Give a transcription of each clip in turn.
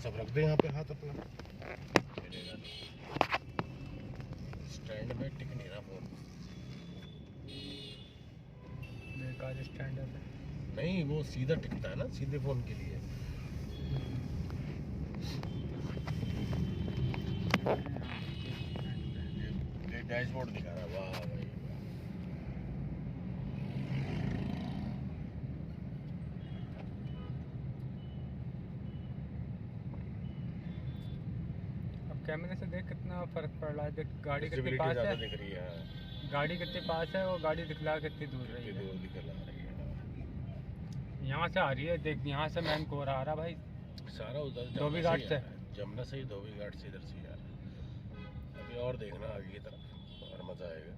सब रख दे यहाँ पे हाथ अपना, मिलेगा नहीं। स्टैंड में टिक नहीं रहा फोन। बेकार स्टैंड है। नहीं वो सीधा टिकता है ना, सीधे फोन के लिए। ये डैशबोर्ड दिखा रहा है, वाह भाई वाह। अब कैमरे से देख कितना फर्क पड़ रहा है। देख गाड़ी कितनी Visibility पास ज़्यादा है, दिख रही है। गाड़ी कितनी पास है और गाड़ी दिखला कितनी दूर रही कितनी है। दूर दिखला रही है। यहाँ से आ रही है, देख यहाँ से मैन कोहरा आ रहा भाई। सारा उधर धोबी जमुना घाट ही से। आ रहा है। जमुना से ही धोबी घाट से इधर से ही आ रहा है। अभी और देखना आगे की तरफ और मजा आएगा।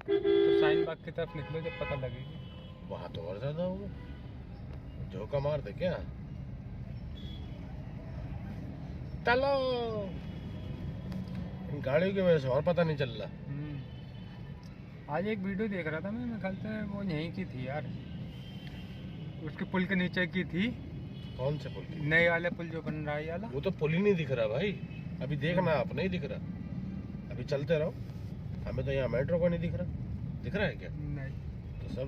तो शाहीन बाग की तरफ निकलो जब पता लगेगी। वहाँ तो और ज्यादा होगा। झोंका मार दे क्या? चलो। इन गाड़ियों की वजह से और पता नहीं चल रहा। आज एक वीडियो देख रहा था मैं, मेरे ख्याल से वो यहीं की थी यार, उसके पुल के नीचे की थी। कौन से पुल की? नए वाले पुल जो बन रहा है ये वाला। वो तो पुल ही नहीं दिख रहा भाई। अभी देखना आप, नहीं दिख रहा। अभी चलते रहो। हमें तो यहाँ मेट्रो का नहीं दिख रहा। दिख रहा है क्या? नहीं, तो सब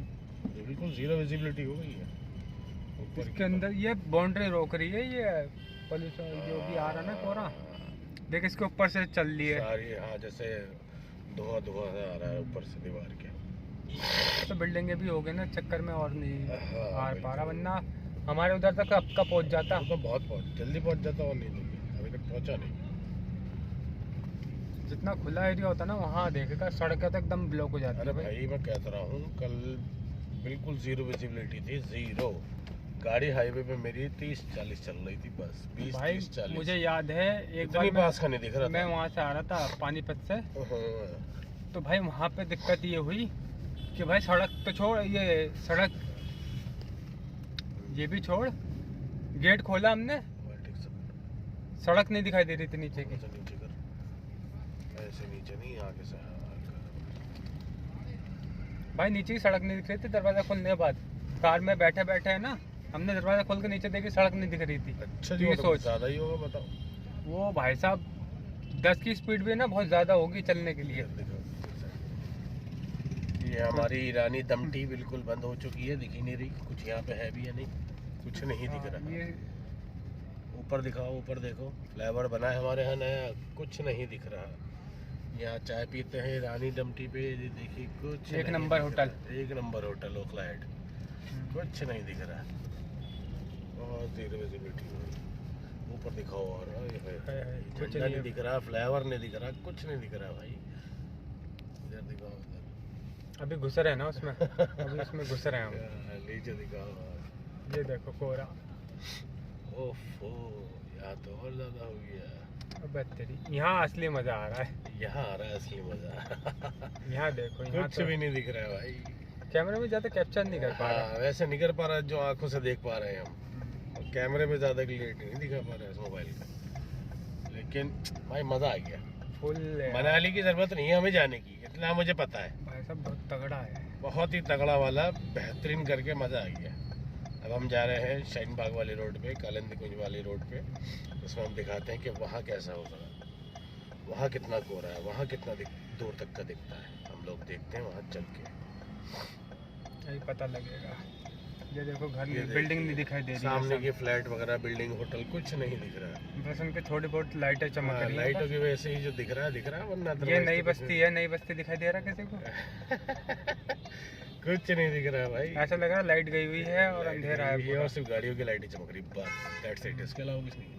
बिल्कुल जीरो विजिबिलिटी हो गई है ऊपर इसके अंदर ये बाउंड्री रोक रही है, ये पुलिस जो भी आ रहा है ना कोहरा। देख इसके ऊपर से चल रही है सारी। हाँ जैसे धुआं धुआं सा आ रहा है ऊपर से दीवार के। तो बिल्डिंगें भी हो गई ना चक्कर में, और नहीं हाँ, आ पा रहा, बिल्कुल। वरना हमारे उधर तक अब का पहुंच जाता। वो तो बहुत जल्दी पहुंच जाता और नहीं तो अभी तक पहुंचा नहीं। जितना खुला एरिया होता ना वहाँ देखेगा सड़कें तो एकदम ब्लॉक हो जाती अरे है भाई। भाई मैं कहता रहा हूँ, कल बिल्कुल जीरो विजिबिलिटी थी, जीरो। गाड़ी हाईवे पे मेरी 30-40 चल रही थी बस, 20-30-40। मुझे याद है एक बार इतनी पास का नहीं दिख रहा मैं था। वहाँ से आ रहा था पानीपत से, हाँ। तो भाई वहाँ पे दिक्कत ये हुई कि भाई सड़क तो छोड़, ये सड़क ये भी छोड़, गेट खोला हमने, ठीक से सड़क नहीं दिखाई दे रही थी नीचे की। ऐसे नीचे कर, ऐसे नीचे नहीं, आगे से भाई नीचे की सड़क नहीं दिख रही थी दरवाजा खोलने के बाद। कार में बैठे बैठे है ना, हमने दरवाजा खोल के नीचे देखी सड़क नहीं दिख रही थी। अच्छा तो जी, ये तो सोच, ज़्यादा ही होगा बताओ। वो भाई साहब 10 की स्पीड भी ना बहुत ज़्यादा होगी चलने के लिए। ये हमारी ईरानी दमटी बिल्कुल बंद हो चुकी है, दिख ही नहीं रही। कुछ यहाँ पे है भी या नहीं, कुछ नहीं दिख रहा। ये ऊपर दिखाओ, ऊपर देखो, फ्लाईओवर बना है हमारे यहाँ नया, कुछ नहीं दिख रहा। यहाँ चाय पीते हैं ईरानी दमटी पे, ये देखिए कुछ एक नहीं नंबर दिख होटल। रहा। एक नंबर होटल ओखला हेड, कुछ नहीं दिख रहा। और जीरो विजिबिलिटी ऊपर दिखाओ और कुछ झंडा नहीं दिख रहा, फ्लाईओवर नहीं दिख रहा, कुछ नहीं दिख रहा भाई। इधर दिखाओ, इधर अभी घुस रहे हैं ना उसमें, अभी उसमें घुस रहे हैं हम। नीचे दिखाओ। ये देखो कोहरा। ओफो, यहाँ तो और ज्यादा हो गया। अबे तेरी, यहाँ असली मजा आ रहा है। यहाँ आ रहा है असली मजा। यहाँ देखो, यहाँ कुछ तो भी नहीं दिख रहा है भाई। कैमरे में ज्यादा कैप्चर नहीं कर पा रहा। हाँ, वैसे नहीं कर पा रहा जो आंखों से देख पा रहे हैं हम। और कैमरे में ज्यादा क्लियरिटी नहीं दिखा पा रहा है इस मोबाइल का। लेकिन भाई मजा आ गया। फुल मनाली की जरूरत नहीं है हमें जाने की, इतना मुझे पता है। भाई साहब बहुत तगड़ा है। बहुत ही तगड़ा वाला, बेहतरीन करके मजा आ गया। अब हम जा रहे हैं शाहीन बाग वाली रोड पे, कालिंदी कुंज वाली रोड पे। उसमें हम दिखाते हैं कि वहाँ कैसा होगा, वहाँ कितना कोहरा है, वहाँ कितना दूर तक का दिखता है। हम लोग देखते हैं वहाँ चल के, यही पता लगेगा। ये देखो घर, ये बिल्डिंग नहीं दिखाई दे रही सामने है, की फ्लैट वगैरह, बिल्डिंग, होटल कुछ नहीं दिख रहा। बस उनके थोड़ी बहुत लाइटें चमक रही हैं। लाइटों की वजह से ही जो दिख रहा है वरना ये नई बस्ती है, नई बस्ती दिखाई दे रहा है किसी को? कुछ नहीं दिख रहा भाई। ऐसा लग रहा है लाइट गई हुई है और अंधेरा है ये पूरा। और सिर्फ गाड़ियों की लाइटें चमक रही, बस दैट्स इट। इसके अलावा कुछ नहीं।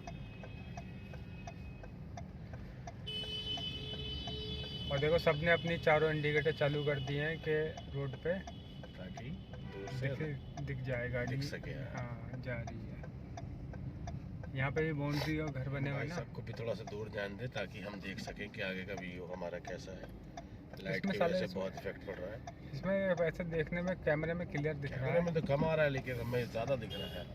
और देखो सबने अपनी चारों इंडिकेटर चालू कर दिए हैं कि रोड पे ताकि दूर से दिख जाए गाड़ी, दिख सके। हाँ जा रही है। यहाँ पे भी बाउंड्री और घर बने हुए भाई ना। सबको भी थोड़ा सा दूर जान दे ताकि हम देख सकें कि आगे का व्यू हमारा कैसा है। लाइट इसमें की साले वजह से बहुत इफेक्ट पड़ रहा है। इसमें वैसे देखने में कैमरे में क्लियर दिख रहा कैमरे है। में तो कम आ रहा है लेकिन हमें ज्यादा दिख रहा है।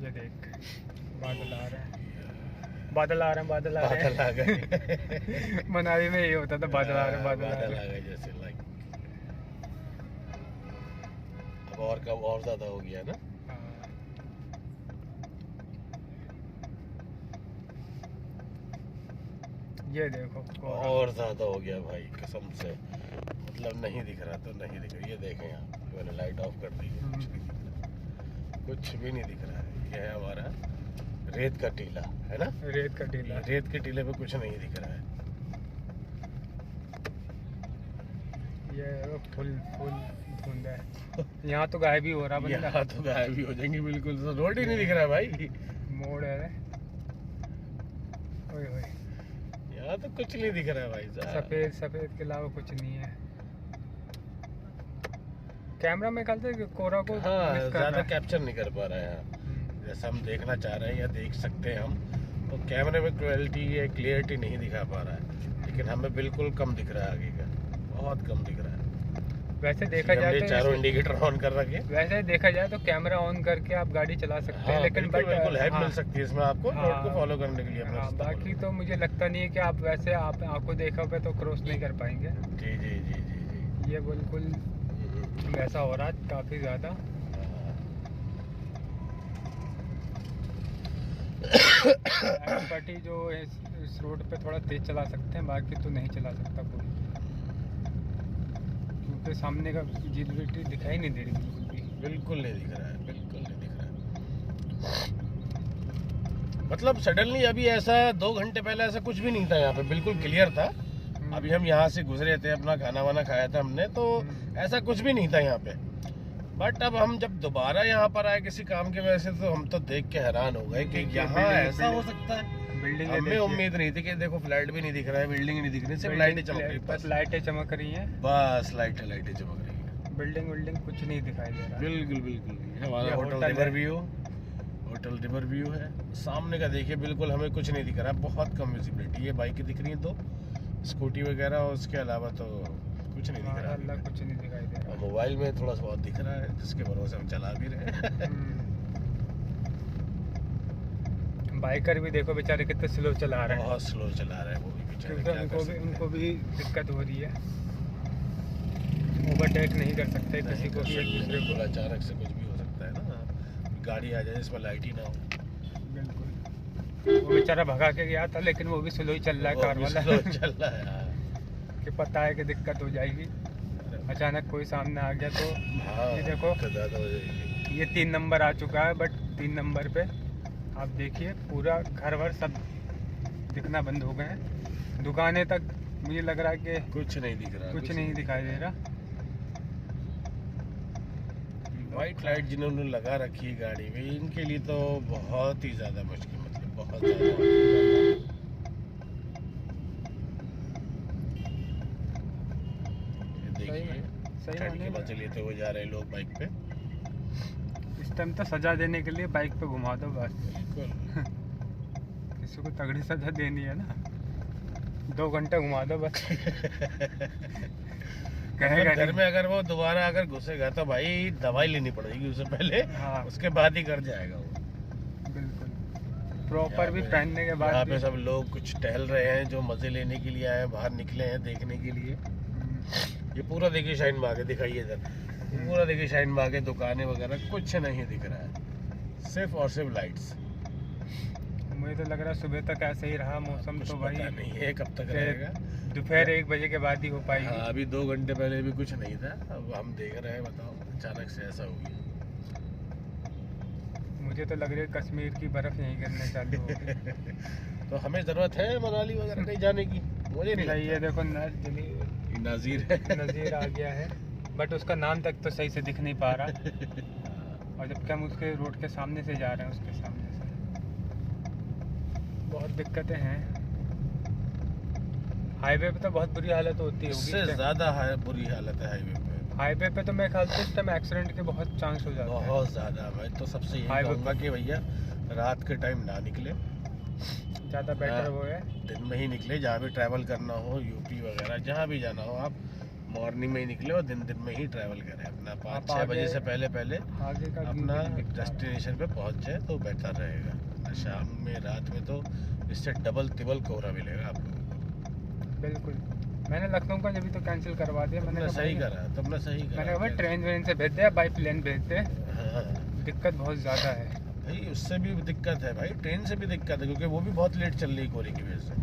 ये देख बादल आ रहे हैं, बादल आ रहे हैं, बादल आ रहे बादल आ गए। हैं। मनाली में ये होता था, बादल आ रहे हैं, बादल आ बादल रहे आ हैं। गए जैसे लाइक। अब और कम और ज्यादा हो गया ना। हाँ। ये देखो कोहरा। और ज्यादा हो गया भाई कसम से, मतलब नहीं दिख रहा तो नहीं दिख रहा। ये देखें आप, मैंने लाइट ऑफ कर दी है, कुछ नहीं दिख रहा, कुछ भी नहीं दिख रहा है। ये है हमारा रेत का टीला, है ना। रेत का टीला। रेत के टीले पे कुछ नहीं दिख रहा है। ये देखो फुल फुल धुंध है। यहाँ तो गायब ही हो रहा बंदा। यहाँ तो गायब भी हो जाएंगे बिल्कुल, तो रोड ही नहीं दिख रहा है भाई। मोड़ है। ओए होए। यहाँ तो कुछ नहीं दिख रहा है भाई साहब। सफेद सफेद के अलावा कुछ नहीं है। कैमरा में कहते हैं कि कोहरा को हाँ, मिस कर ज्यादा रहा है। कैप्चर नहीं कर पा रहे हैं यहाँ। जैसा हम देखना चाह रहे हैं या देख सकते हैं हम, तो कैमरे में क्वालिटी या क्लियरिटी नहीं दिखा पा रहा है, लेकिन हमें बिल्कुल कम दिख रहा है आगे का, बहुत कम दिख रहा है। वैसे देखा जाए हमने तो चारों इंडिकेटर ऑन कर रखे। वैसे देखा जाए तो कैमरा ऑन करके आप गाड़ी चला सकते हैं, हाँ, लेकिन बिल्कुल बिल्कुल हेल्प हाँ, मिल सकती है इसमें आपको हाँ, रोड को फॉलो करने के लिए अपना हाँ, रास्ता बाकी follow तो मुझे लगता नहीं है कि आप वैसे आप आंखों देखा पे तो क्रॉस नहीं कर पाएंगे। करने। जी जी जी जी जी। ये बिल्कुल वैसा हो रहा है काफी ज्यादा। पट्टी जो इस रोड पे थोड़ा तेज चला सकते हैं, बाकी तो नहीं चला सकता कोई, क्योंकि सामने का विजिबिलिटी दिखाई नहीं दे रही बिल्कुल भी। बिल्कुल नहीं दिख रहा है, बिल्कुल नहीं दिख रहा है। मतलब सडनली अभी ऐसा 2 घंटे पहले ऐसा कुछ भी नहीं था यहाँ पे, बिल्कुल क्लियर था। अभी हम यहाँ से गुजरे थे, अपना खाना वाना खाया था हमने, तो ऐसा कुछ भी नहीं था यहाँ पे। बट अब हम जब दोबारा यहाँ पर आए किसी काम की वजह से, तो हम तो देख के हैरान हो गए कि यहाँ ऐसा हो सकता है। बिल्डिंग हमें उम्मीद नहीं थी कि देखो फ्लैट भी नहीं दिख रहा है, बिल्डिंग नहीं दिख रही, सिर्फ लाइटें चमक रही हैं, बस लाइटें चमक रही हैं, बस लाइटें चमक रही हैं। बिल्डिंग विल्डिंग कुछ नहीं दिखाई दे रहा। बिल्कुल बिल्कुल। ये हमारा ये होटल होटल रिवर है। व्यू, होटल रिवर व्यू है। सामने का देखिए, बिल्कुल हमें कुछ नहीं दिख रहा, बहुत कम विजिबिलिटी। ये बाइकें दिख रही हैं, तो स्कूटी वगैरह, और उसके अलावा तो कुछ नहीं दिख रहा। अल्लाह कुछ नहीं दिखाई दे रहा। और मोबाइल में थोड़ा सा बहुत दिख रहा है, जिसके भरोसे हम चला भी रहे हैं। बाइकर भी देखो बेचारे कितने स्लो चला रहे हैं, बहुत स्लो चला रहे हैं वो भी बेचारे, क्योंकि क्या कर उनको भी सकते दिक्कत हो रही है। ओवरटेक नहीं कर सकते हैं। किसी को भी, एक दूसरे को। बिल्कुल, अचानक से कुछ भी हो सकता है ना, गाड़ी आ जाए जिसमें लाइट ही ना हो। बिल्कुल। वो बेचारा भगा के गया था, लेकिन वो भी स्लो ही चल रहा है वो कार भी वाला। slow चल रहा है, हाँ। कि पता है कि दिक्कत हो जाएगी, अचानक कोई सामने आ गया तो। हाँ, ये देखो, दिक्कत ज़्यादा हो जाएगी। ये 3 नंबर आ चुका है, बट 3 नंबर पे आप देखिए पूरा घर वर सब दिखना बंद हो गए हैं। दुकानें तक मुझे लग रहा है कि कुछ नहीं दिख रहा, कुछ नहीं दिखाई दे रहा। वाइट लाइट जिन्होंने लगा रखी है गाड़ी में, इनके लिए तो बहुत ही ज्यादा मुश्किल, मतलब बहुत ज्यादा। ये देखिए, सही ठंड के माने मजे लेते हुए जा रहे हैं लोग बाइक पे। इस टाइम तो सजा देने के लिए बाइक पे घुमा दो बस। बिल्कुल। किसी को तगड़ी सजा देनी है ना, 2 घंटे घुमा दो बस। कहेगा घर नहीं। में अगर वो दोबारा अगर घुसेगा तो भाई दवाई लेनी पड़ेगी उसे पहले, हाँ। उसके बाद ही कर जाएगा वो। बिल्कुल प्रॉपर यहाँ भी पे- पहनने के यहाँ बाद पे भी। सब लोग कुछ टहल रहे हैं, जो मजे लेने के लिए आए हैं, बाहर निकले हैं देखने के लिए। ये पूरा देखिए शाइन बाग है, दिखाइए इधर, ये पूरा देखिए शाइन बाग है, दुकानें वगैरह कुछ नहीं दिख रहा है, सिर्फ और सिर्फ लाइट्स। मुझे तो लग रहा है सुबह तक ऐसे ही रहा मौसम, कुछ तो भाई पता नहीं है कब तक फिर रहेगा। दोपहर 1 बजे के बाद ही हो पाएगी। हाँ, अभी 2 घंटे पहले भी कुछ नहीं था, अब हम देख रहे हैं, बताओ अचानक से ऐसा हो गया। मुझे तो लग रहा है कश्मीर की बर्फ यहीं गिरने चालू हो गई। तो हमें जरूरत है मनाली वगैरह कहीं जाने की? मुझे नहीं नहीं, ये लगता। देखो ये नाज़ीर है। नज़ीर आ गया है, बट उसका नाम तक तो सही से दिख नहीं पा रहा। और जबकि हम उसके रोड के सामने से जा रहे हैं, उसके सामने से बहुत दिक्कतें हैं। हाईवे पे तो बहुत बुरी हालत होती इससे है। ज्यादा बुरी हालत है हाईवे पे, हाईवे पे तो मेरे ख्याल से इस टाइम एक्सीडेंट के बहुत चांस हो जाते हैं। बहुत ज्यादा। मैं तो सबसे यही हाईवे कहूँगा कि भैया रात के टाइम ना निकले, ज़्यादा बेटर वो है। दिन में ही निकले। जहाँ भी ट्रैवल करना हो, यूपी वगैरह जहाँ भी जाना हो, आप मॉर्निंग में ही निकले और दिन दिन में ही ट्रैवल करें अपना। 5-6 बजे से पहले पहले आगे का अपना व्यू दिखता है। डेस्टिनेशन पे पहुँच जाए तो बेहतर रहेगा। शाम में, रात में तो इससे डबल तिबल कोहरा मिलेगा आप लोगों को। बिल्कुल। मैंने लखनऊ का जब तो कैंसिल करवा दिया। मैंने तुमने कहा सही भाई- करा, तुमने सही करा। मैंने कहा भाई ट्रेन वेन से भेज दे, बाई प्लेन भेज दे, हाँ, दिक्कत बहुत ज़्यादा है। भाई उससे भी दिक्कत है भाई, ट्रेन से भी दिक्कत है क्योंकि वो भी बहुत लेट चल रही है कोहरे की वजह से।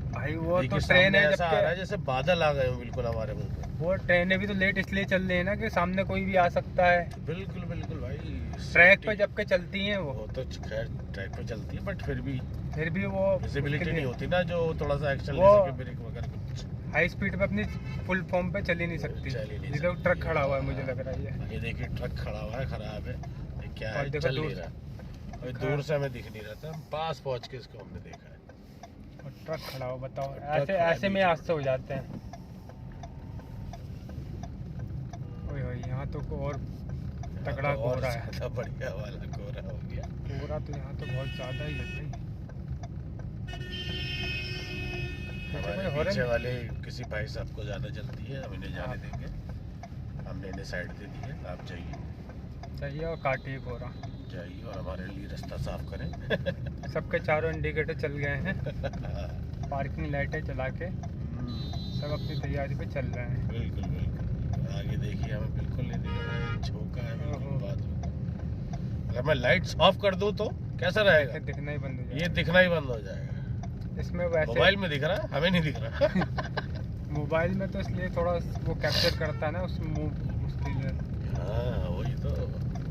भाई वो देखिए, तो ट्रेन सामने है, ऐसा आ रहा है जबकि जैसे बादल आ गए हो बिल्कुल हमारे मुंह पे। वो ट्रेनें भी तो लेट इसलिए चल रही है ना कि सामने कोई भी आ सकता है। बिल्कुल बिल्कुल भाई। ट्रैक पे safety- जबकि चलती हैं वो, वो तो खैर ट्रैक पे चलती है बट फिर भी वो विजिबिलिटी उसके नहीं लिए होती ना, जो थोड़ा सा एक्शन ले वो- सके, ब्रेक वगैरह कुछ। हाई स्पीड पे अपनी फुल फॉर्म पे चल ही नहीं सकती। चल ही नहीं ये तो सकती। ट्रक खड़ा हुआ है, मुझे लग रहा है। ये देखिए ट्रक खड़ा हुआ है, खराब है, ये क्या और है, देखो चल नहीं दूर- रहा। और दूर से हमें दिख नहीं रहा था, हम पास पहुंच के इसको हमने देखा है। और ट्रक खड़ा हुआ, बताओ ट्रक ऐसे खड़ा है ऐसे में बीच में। हादसे हो जाते हैं। ओए होए, यहाँ तो और तगड़ा यहाँ तो और कोहरा है। ज्यादा बढ़िया वाला कोहरा हो गया। कोहरा तो यहाँ तो बहुत ज़्यादा ही है भाई। हमारे भाई, हॉर्न- पीछे वाले किसी भाई साहब को ज्यादा जल्दी है, हम इन्हें जाने हाँ। देंगे। हमने इन्हें साइड दे दी है, आप जाइए चाहिए और काटिए कोहरा। जाइए और हमारे लिए रास्ता साफ करें। सबके चारों इंडिकेटर चल गए हैं, पार्किंग लाइटें चला के सब अपनी तैयारी पे चल रहे हैं। बिल्कुल बिल्कुल, आगे देखिए हमें बिल्कुल नहीं दिख रहा है, झोंका है बिल्कुल ओहो। बात में। अगर मैं लाइट्स ऑफ कर दूं तो कैसा रहेगा? फिर दिखना ही बंद हो ये जाएगा। दिखना ही बंद हो जाएगा। इसमें वैसे मोबाइल में दिख रहा है, हमें नहीं दिख रहा। मोबाइल में तो इसलिए थोड़ा वो कैप्चर करता है ना उस मूव उसके लिए। हाँ वही तो।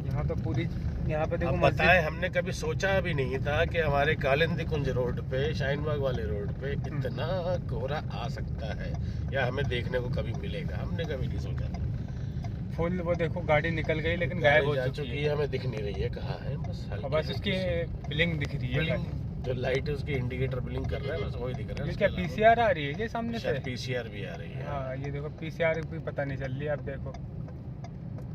यहाँ तो पूरी, यहाँ पे देखो अब मस्जिद। बताएं, हमने कभी सोचा भी नहीं था कि हमारे कालिंदी कुंज रोड पे, शाहीनबाग वाले रोड पे इतना कोहरा आ सकता है या हमें देखने को कभी मिलेगा। हमने कभी नहीं सोचा था। फुल वो देखो गाड़ी निकल गई लेकिन गायब हो जा चुकी है। हमें दिख नहीं रही है कहाँ है, बस और हल्की बस उसकी हल्की बिलिंग दिख रही है बिलिंग, खाली। जो लाइट है उसकी इंडिकेटर बिलिंग कर रहा है, बस वही दिख रहा है। ये क्या पीसीआर आ रही है ये सामने से? पीसीआर भी आ रही है। हाँ ये देखो पीसीआर भी पता नहीं चल रही है। अब देखो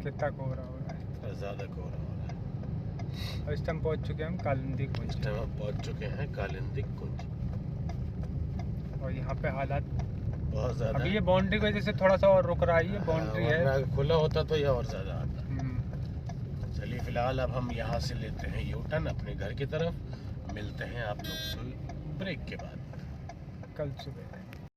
कितना कोहरा हो रहा है। इतना ज्यादा कोहरा हो रहा है। और इस टाइम पहुँच चुके हैं हम कालिंदी इस कुंज। टाइम हम पहुंच चुके हैं कालिंदी कुंज। और यहाँ पे हालात बहुत ज्यादा। अभी ये बाउंड्री की वजह से थोड़ा सा और रुक रहा है। ये बाउंड्री है। वरना खुला होता तो ये और ज्यादा आता। हम्म। चलिए फिलहाल अब हम यहाँ से लेते हैं यू टर्न अपने घर की तरफ। मिलते हैं आप लोग से ब्रेक के बाद। कल सुबह।